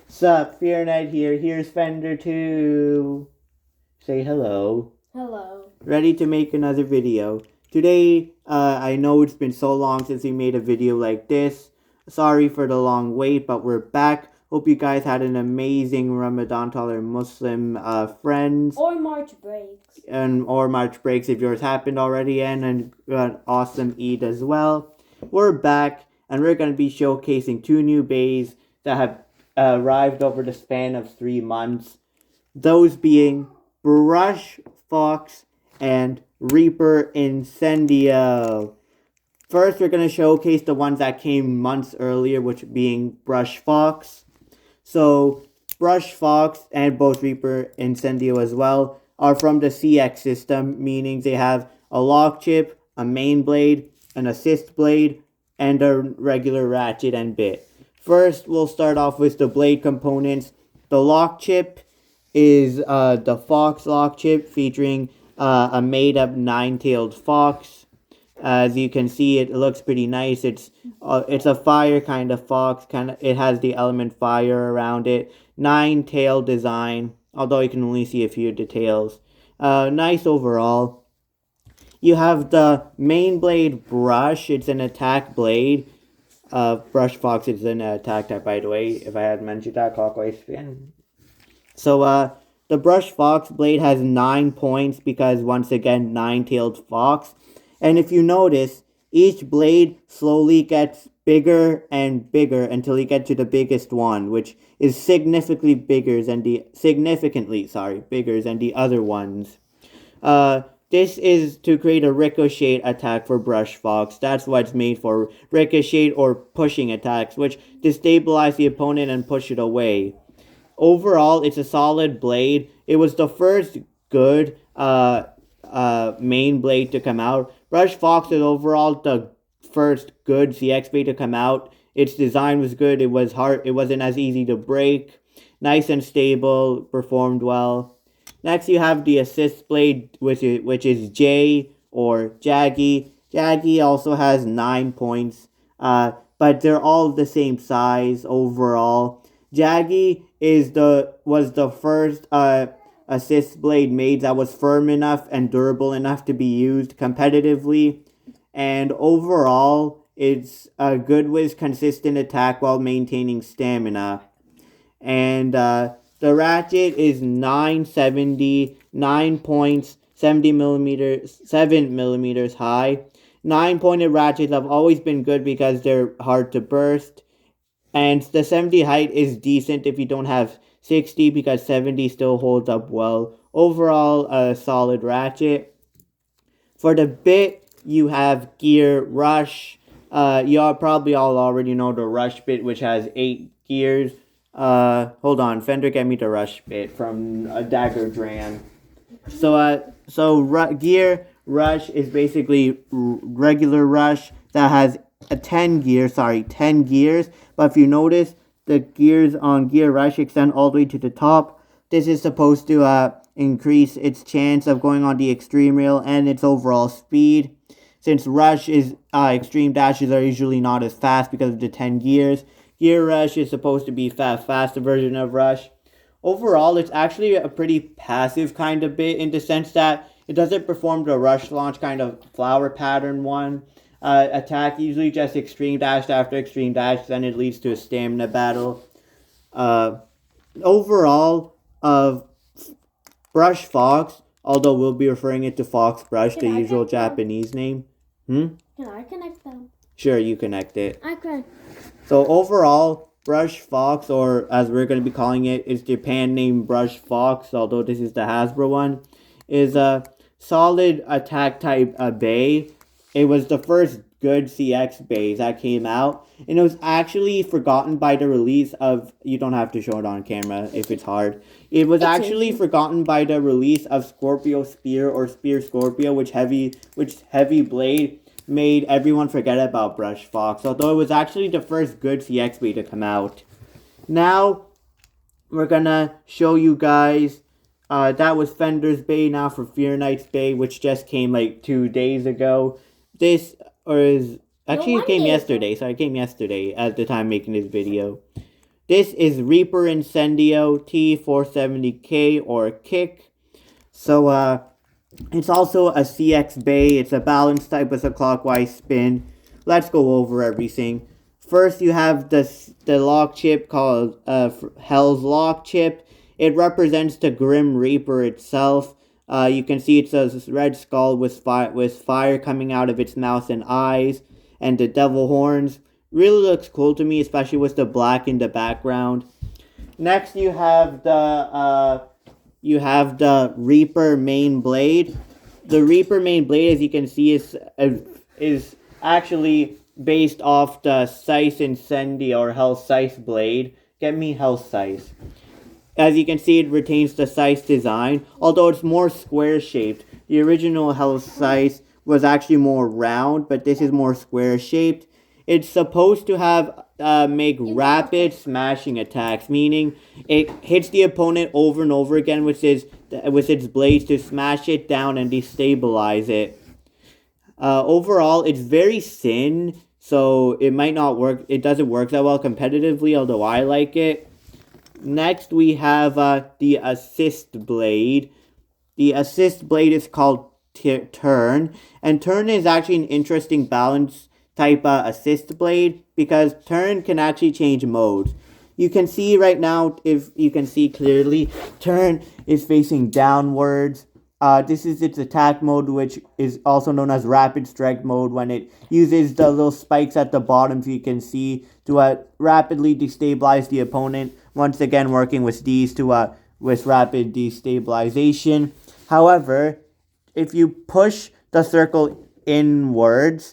Sup, Fear Night here. Here's Fender too. Say hello. Hello. Ready to make another video. Today, I know it's been so long since we made a video like this. Sorry for the long wait, but we're back. Hope you guys had an amazing Ramadan to all our Muslim friends. Or March breaks. Or March breaks if yours happened already, and an awesome Eid as well. We're back, and we're going to be showcasing two new bays that have arrived over the span of 3 months. Those being Brush Fox and Reaper Incendio. First, we're going to showcase the ones that came months earlier, which being Brush Fox. So, Brush Fox and both Reaper Incendio as well are from the CX system, meaning they have a lock chip, a main blade, an assist blade, and a regular ratchet and bit. First, we'll start off with the blade components. The lock chip is the Fox lock chip featuring a made-up 9-tailed fox. As you can see, it looks pretty nice. It's a fire kind of fox. It has the element fire around it. 9-tailed design, although you can only see a few details. Nice overall. You have the main blade brush. It's an attack blade. Brush Fox is an attack type, by the way, if I had mentioned that, clockwise spin. So, the Brush Fox blade has 9 points because, once again, 9-tailed fox. And if you notice, each blade slowly gets bigger and bigger until you get to the biggest one, which is significantly bigger than the other ones. This is to create a ricochet attack for Brush Fox. That's what it's made for, ricochet or pushing attacks, which destabilize the opponent and push it away. Overall, it's a solid blade. It was the first good main blade to come out. Brush Fox is overall the first good CX blade to come out. Its design was good. It was hard. It wasn't as easy to break. Nice and stable. Performed well. Next, you have the assist blade, which is J or Jaggy. Jaggy also has 9 points, but they're all the same size overall. Jaggy was the first assist blade made that was firm enough and durable enough to be used competitively, and overall, it's good with consistent attack while maintaining stamina. And the ratchet is 970, 9 points, 70 millimeters, 7 millimeters high. 9-pointed ratchets have always been good because they're hard to burst. And the 70 height is decent if you don't have 60 because 70 still holds up well. Overall, a solid ratchet. For the bit, you have Gear Rush. You probably all already know the Rush bit, which has 8 gears. Hold on, Fender, get me the Rush bit from a Dagger Dram. Gear Rush is basically regular Rush that has 10 gears. But if you notice, the gears on Gear Rush extend all the way to the top. This is supposed to increase its chance of going on the extreme rail and its overall speed. Since Rush is extreme dashes are usually not as fast because of the 10 gears. Gear Rush is supposed to be faster version of Rush. Overall, it's actually a pretty passive kind of bit in the sense that it doesn't perform the Rush launch kind of flower pattern one. Attack usually just extreme dash after extreme dash, then it leads to a stamina battle. Overall, Brush Fox, although we'll be referring it to Fox Brush, the usual Japanese name. Can I connect them? Sure, you connect it. I can. So overall, Brush Fox, or as we're going to be calling it, is Japan named Brush Fox, although this is the Hasbro one, is a solid attack type bay. It was the first good CX bay that came out, and it was actually forgotten by the release of, you don't have to show it on camera if it's hard. It was actually forgotten by the release of Scorpio Spear or Spear Scorpio, which heavy blade made everyone forget about Brush Fox, although it was actually the first good CX bay to come out. Now, we're gonna show you guys, that was Fender's bay. Now for Fear Knight's bay, which just came like 2 days ago. This is, actually it came yesterday, so it came yesterday at the time making this video. This is Reaper Incendio T470K or Kick. So it's also a CX Bay. It's a balanced type with a clockwise spin. Let's go over everything. First, you have the lock chip called Hell's Lock Chip. It represents the Grim Reaper itself. You can see it's a red skull with fire coming out of its mouth and eyes, and the devil horns. Really looks cool to me, especially with the black in the background. Next, you have the Reaper main blade. The Reaper main blade, as you can see, is actually based off the Scythe Incendio or Hell Scythe blade. Get me Hell Scythe. As you can see, it retains the Scythe design, although it's more square shaped. The original Hell Scythe was actually more round, but this is more square shaped. It's supposed to have make rapid smashing attacks, meaning it hits the opponent over and over again with its blades to smash it down and destabilize it. Overall, it's very thin, so it might not work. It doesn't work that well competitively, although I like it. Next, we have the assist blade. The assist blade is called Turn, and Turn is actually an interesting balance type assist blade because Turn can actually change modes. You can see right now, if you can see clearly, Turn is facing downwards. This is its attack mode, which is also known as rapid strike mode, when it uses the little spikes at the bottom, so you can see, to rapidly destabilize the opponent. Once again, working with these with rapid destabilization. However, if you push the circle inwards,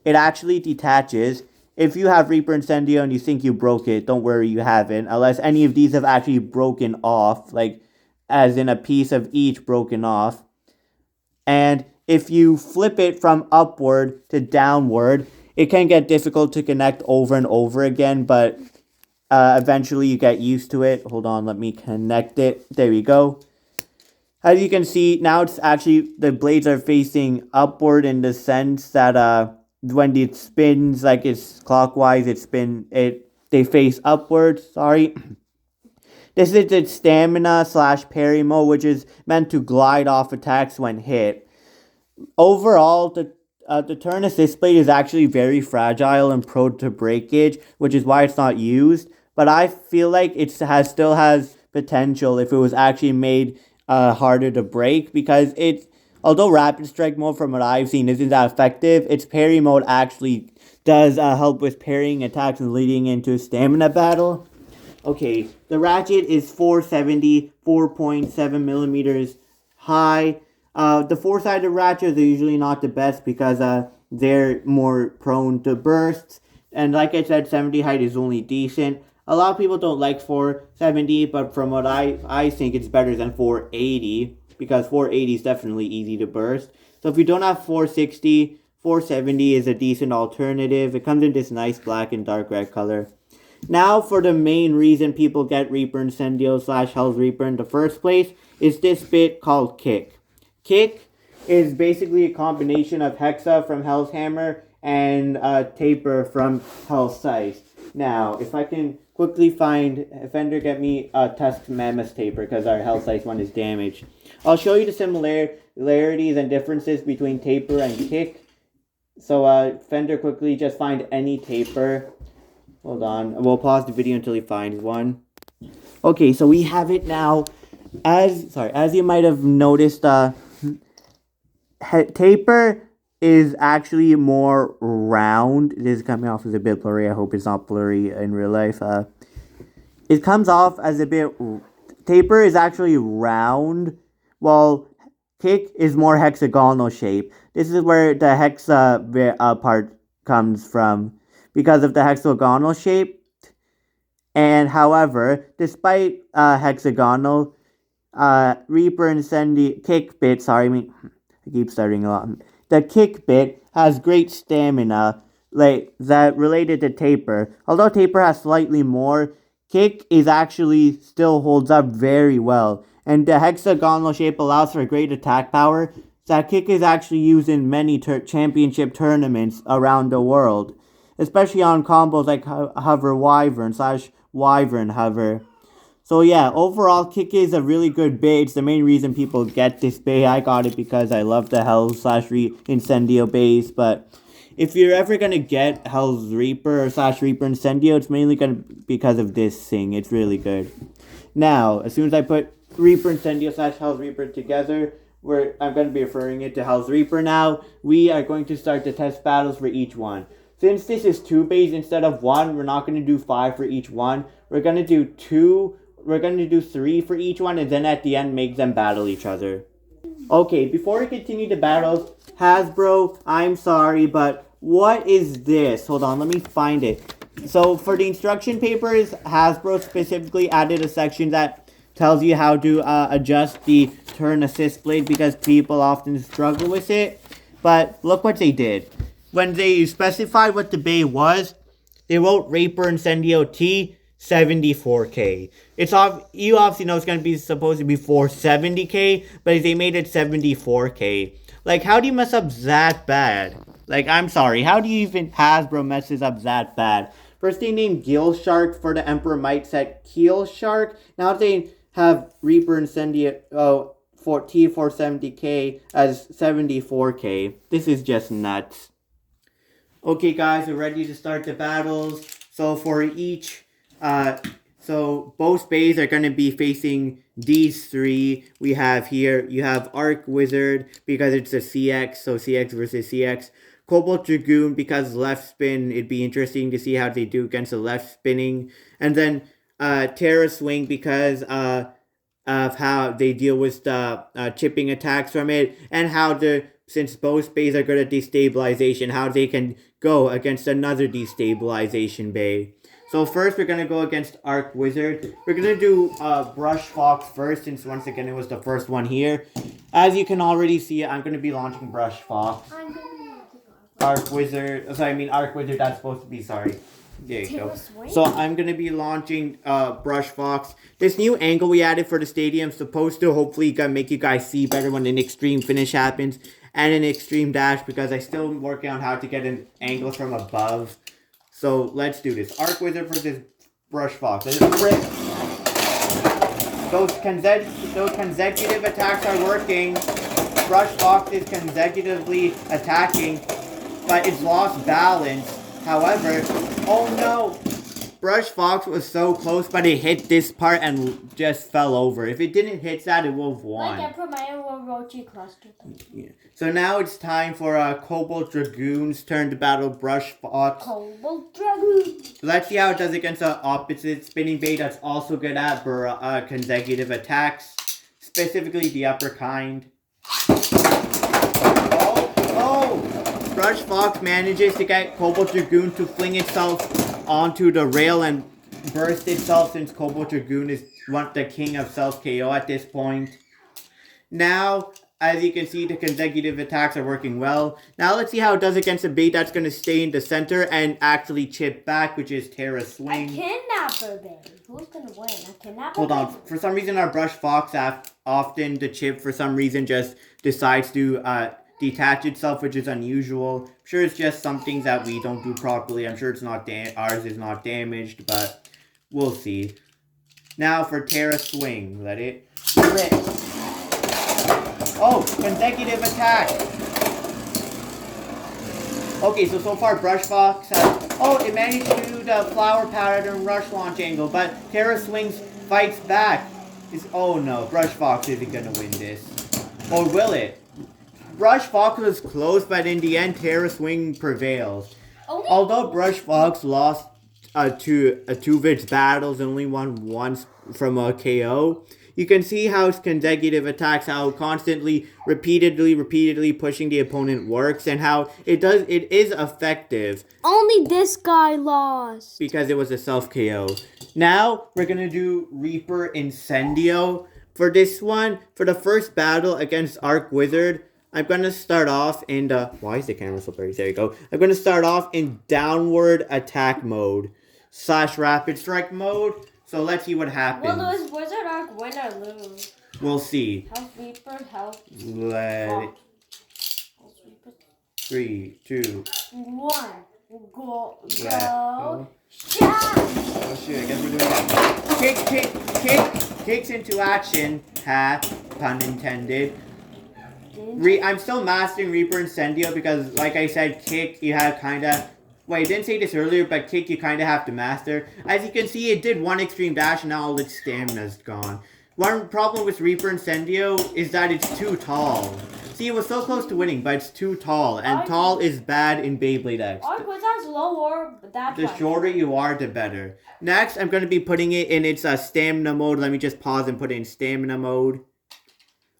it actually detaches. If you have Reaper Incendio and you think you broke it, don't worry, you haven't, unless any of these have actually broken off, like as in a piece of each broken off. And if you flip it from upward to downward, it can get difficult to connect over and over again, but eventually you get used to it. Hold on, let me connect it. There we go. As you can see, now it's actually, the blades are facing upward in the sense that when it spins like it's clockwise, they face upward, sorry. This is its stamina / parry mode, which is meant to glide off attacks when hit. Overall, the turn assist blade is actually very fragile and prone to breakage, which is why it's not used. But I feel like it still has potential if it was actually made harder to break, because although rapid strike mode from what I've seen isn't that effective, its parry mode actually does help with parrying attacks and leading into a stamina battle. Okay, the ratchet is 470, 4.7 millimeters high. The four-sided ratchets are usually not the best because they're more prone to bursts. And like I said, 70 height is only decent. A lot of people don't like 470, but from what I think it's better than 480, because 480 is definitely easy to burst. So if you don't have 460, 470 is a decent alternative. It comes in this nice black and dark red color. Now for the main reason people get Reaper Incendio / Hell's Reaper in the first place is this bit called Kick. Kick is basically a combination of Hexa from Hell's Hammer and Taper from Hell's Scythe. Now, if I can quickly find, Fender, get me a Tusk Mammoth Taper, because our Hell's Scythe one is damaged. I'll show you the similarities and differences between Taper and Kick. So Fender, quickly just find any Taper. Hold on, we'll pause the video until he finds one. Okay, so we have it now. As you might have noticed, Taper is actually more round. It is coming off as a bit blurry. I hope it's not blurry in real life. It comes off as a bit... Taper is actually round, while Kick is more hexagonal shape. This is where the hexa part comes from, because of the hexagonal shape. And however, despite hexagonal, Reaper Incendio Kick bit, I keep starting a lot. The Kick bit has great stamina, like that related to Taper. Although Taper has slightly more, Kick is actually still holds up very well. And the hexagonal shape allows for great attack power. That Kick is actually used in many championship tournaments around the world, especially on combos like Hover Wyvern / Wyvern hover. So yeah, overall, Kick is a really good bait. It's the main reason people get this bait. I got it because I love the Hell/Incendio base. But if you're ever gonna get Hell's Reaper or /Reaper Incendio, it's mainly gonna because of this thing. It's really good. Now, as soon as I put Reaper Incendio / Hell's Reaper together, I'm going to be referring it to Hell's Reaper now. We are going to start the test battles for each one. Since this is 2 bays instead of 1, we're not going to do 5 for each one. We're going to do 2. We're going to do 3 for each one, and then at the end make them battle each other. Okay, before we continue the battles, Hasbro, I'm sorry, but what is this? Hold on, let me find it. So for the instruction papers, Hasbro specifically added a section that tells you how to adjust the turn assist blade because people often struggle with it. But look what they did. When they specified what the bay was, they wrote Reaper Incendio T 74K. You obviously know it's going to be supposed to be 470K, but they made it 74K. Like, how do you mess up that bad? Like, I'm sorry, how do you even Hasbro messes up that bad? First they named Gill Shark for the Emperor Might set Keel Shark. Now they have Reaper Incendio for T470K as 74K. This is just nuts. Okay guys, we're ready to start the battles. So for each, so both bays are going to be facing these 3. We have here, you have Arc Wizard because it's a CX, so CX versus CX. Cobalt Dragoon because left spin, it'd be interesting to see how they do against the left spinning. And then Terra Swing because of how they deal with the chipping attacks from it, and how since both bays are good at destabilization, how they can go against another destabilization bay. So first we're going to go against Arc Wizard. We're going to do Brush Fox first, since once again it was the first one here. As you can already see, I'm going to be launching Brush Fox. Arc Wizard, that's supposed to be, sorry. There you go. So I'm going to be launching Brush Fox. This new angle we added for the stadium is supposed to hopefully make you guys see better when an extreme finish happens. And an extreme dash, because I still am working on how to get an angle from above. So let's do this. Arc Wizard versus Brush Fox. Those consecutive attacks are working. Brush Fox is consecutively attacking, but it's lost balance. However, oh no! Brush Fox was so close, but it hit this part and just fell over. If it didn't hit that, it would have won. Like Emperor Might will Rochi cluster. Yeah. So now it's time for Cobalt Dragoon's turn to battle Brush Fox. Cobalt Dragoon! Let's see how it does against the opposite spinning bait that's also good at consecutive attacks. Specifically the upper kind. Oh! Brush Fox manages to get Cobalt Dragoon to fling itself onto the rail and burst itself, since Cobalt Dragoon is the king of self-KO at this point. Now, as you can see, the consecutive attacks are working well. Now let's see how it does against a bait that's going to stay in the center and actually chip back, which is Terra Swing. A kidnapper baby. Who's going to win? A kidnapper Hold on. For some reason, our Brush Fox often the chip for some reason just decides to detach itself, which is unusual. I'm sure it's just some things that we don't do properly. I'm sure it's not ours is not damaged, but we'll see. Now for Terra Swing. Let it rip. Oh, consecutive attack. Okay, so far Brush Fox has... Oh, it managed to do the flower pattern rush launch angle, but Terra Swings fights back. Oh no, Brush Fox isn't going to win this. Or will it? Brush Fox was close, but in the end, Terra Swing prevails. Although Brush Fox lost two of its battles and only won once from a KO, you can see how consecutive attacks, how constantly, repeatedly pushing the opponent works, and how it is effective. Only this guy lost. Because it was a self-KO. Now, we're going to do Reaper Incendio. For this one, for the first battle against Arc Wizard, I'm going to start off in the... Why is the camera so blurry? There you go. I'm going to start off in downward attack mode / rapid strike mode. So let's see what happens. Will this Wizard Arc win or lose? We'll see. Health Reaper, health. Let it... 3, 2... 1. Go. Yeah. Shot. Oh shoot, I guess we're doing that. Kick, kicks into action. Ha, pun intended. I'm still mastering Reaper Incendio because, like I said, kick, you have kinda... Wait, I didn't say this earlier, but kick you kinda have to master. As you can see, it did one extreme dash and now all its stamina's gone. One problem with Reaper Incendio is that it's too tall. See, it was so close to winning, but it's too tall. And tall is bad in Beyblade X. That's lower, but that's The shorter you are, the better. Next, I'm going to be putting it in its stamina mode. Let me just pause and put it in stamina mode.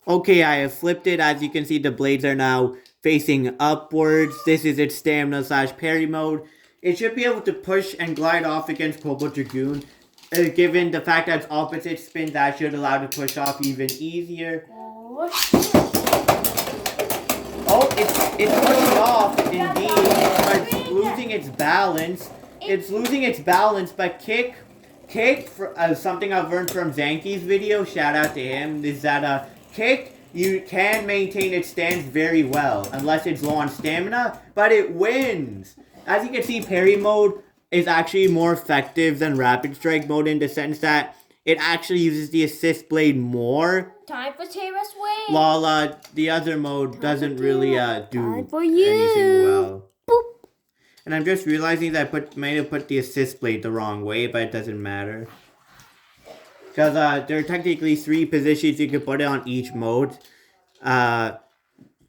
Okay, I have flipped it. As you can see, the blades are now facing upwards. This is its stamina / parry mode. It should be able to push and glide off against Kobold Dragoon. Given the fact that it's opposite spin, that should allow it to push off even easier. Oh, it's pushing off, indeed, but it's losing its balance. It's losing its balance, but kick, for, something I've learned from Zanky's video, shout out to him, is that kick, you can maintain its stance very well, unless it's low on stamina, but it wins. As you can see, parry mode is actually more effective than rapid strike mode in the sense that it actually uses the assist blade more. Time for Terra Swing. While the other mode doesn't really do anything well. Boop. And I'm just realizing that I might have put the assist blade the wrong way, but it doesn't matter. Because there are technically 3 positions you can put it on each mode.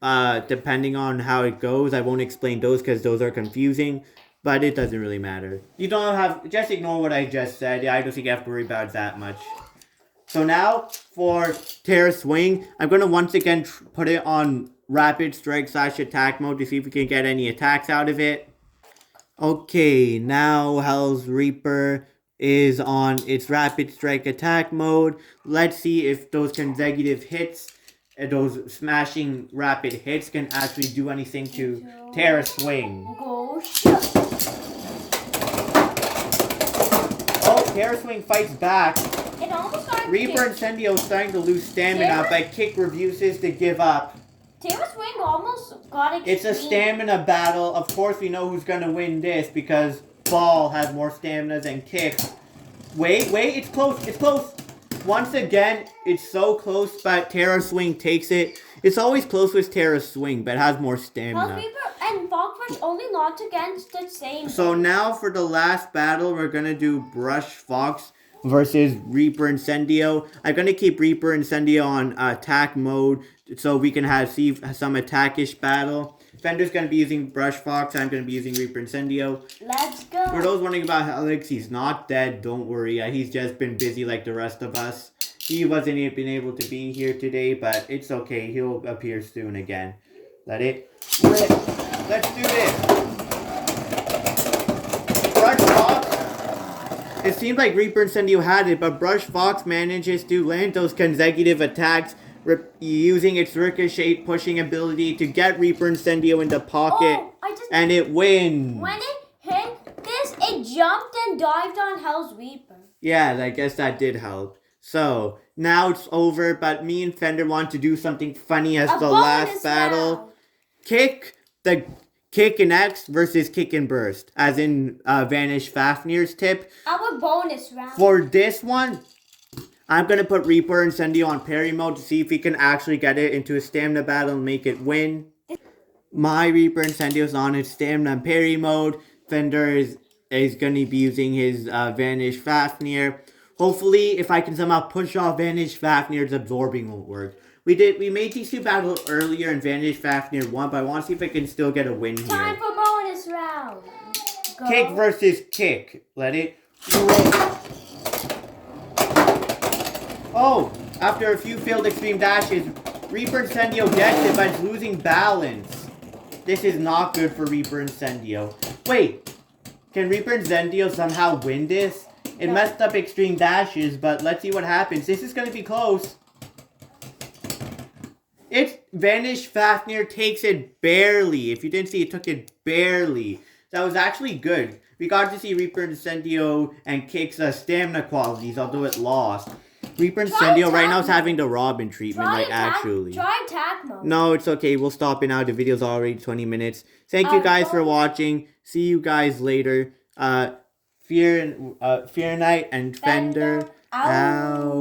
Depending on how it goes. I won't explain those because those are confusing. But it doesn't really matter. You don't have... Just ignore what I just said. I don't think you have to worry about it that much. So now, for Terra Swing, I'm going to once again put it on Rapid Strike / Attack mode to see if we can get any attacks out of it. Okay, now Hell's Reaper is on its Rapid Strike Attack mode. Let's see if those consecutive hits, those smashing rapid hits, can actually do anything to Terra Swing. Go shot. Oh, Terra Swing fights back. It almost got Reaper Incendio is starting to lose stamina, but Kick refuses to give up. Terra Swing almost got extreme. It's a stamina battle. Of course, we know who's going to win this because Ball has more stamina than Kick. Wait, it's close, it's close. Once again, it's so close, but Terra Swing takes it. It's always close with Terra Swing, but it has more stamina. Hell's Reaper and Fox only locked against the same. So now for the last battle, we're going to do Brush Fox versus Reaper Incendio. I'm going to keep Reaper Incendio on attack mode so we can see some attackish battle. Fender's going to be using Brush Fox. I'm going to be using Reaper Incendio. Let's go. For those wondering about Alex, he's not dead. Don't worry. He's just been busy like the rest of us. He wasn't even able to be here today, but it's okay. He'll appear soon again. Let it rip. Let's do this. Brush Fox. It seemed like Reaper Incendio had it, but Brush Fox manages to land those consecutive attacks using its ricochet pushing ability to get Reaper Incendio in the pocket, and it wins. When it hit this, it jumped and dived on Hell's Reaper. Yeah, I guess that did help. So, now it's over, but me and Fender want to do something funny as the last battle. Round. Kick and X versus Kick and Burst, as in Vanish Fafnir's tip. Our bonus round. For this one, I'm going to put Reaper Incendio on parry mode to see if we can actually get it into a stamina battle and make it win. My Reaper Incendio is on its stamina and parry mode. Fender is going to be using his Vanish Fafnir. Hopefully, if I can somehow push off Vanish Fafnir's absorbing won't work. We made these two battles earlier and Vanish Fafnir won, but I want to see if I can still get a win here. Time for bonus round. Go. Kick versus Kick. Let it roll. Oh, after a few failed extreme dashes, Reaper Incendio gets it, but it's losing balance. This is not good for Reaper Incendio. Wait, can Reaper Incendio somehow win this? It messed up extreme dashes, but let's see what happens. This is going to be close. It's Vanish Fafnir takes it barely. If you didn't see, it took it barely. That was actually good. We got to see Reaper Incendio and Kick's stamina qualities, although it lost. Reaper Incendio right now is having the Robin treatment, actually. Try attack mode. No, it's okay. We'll stop it now. The video's already 20 minutes. Thank you guys for watching. See you guys later. Fear Night and Fender Out. out.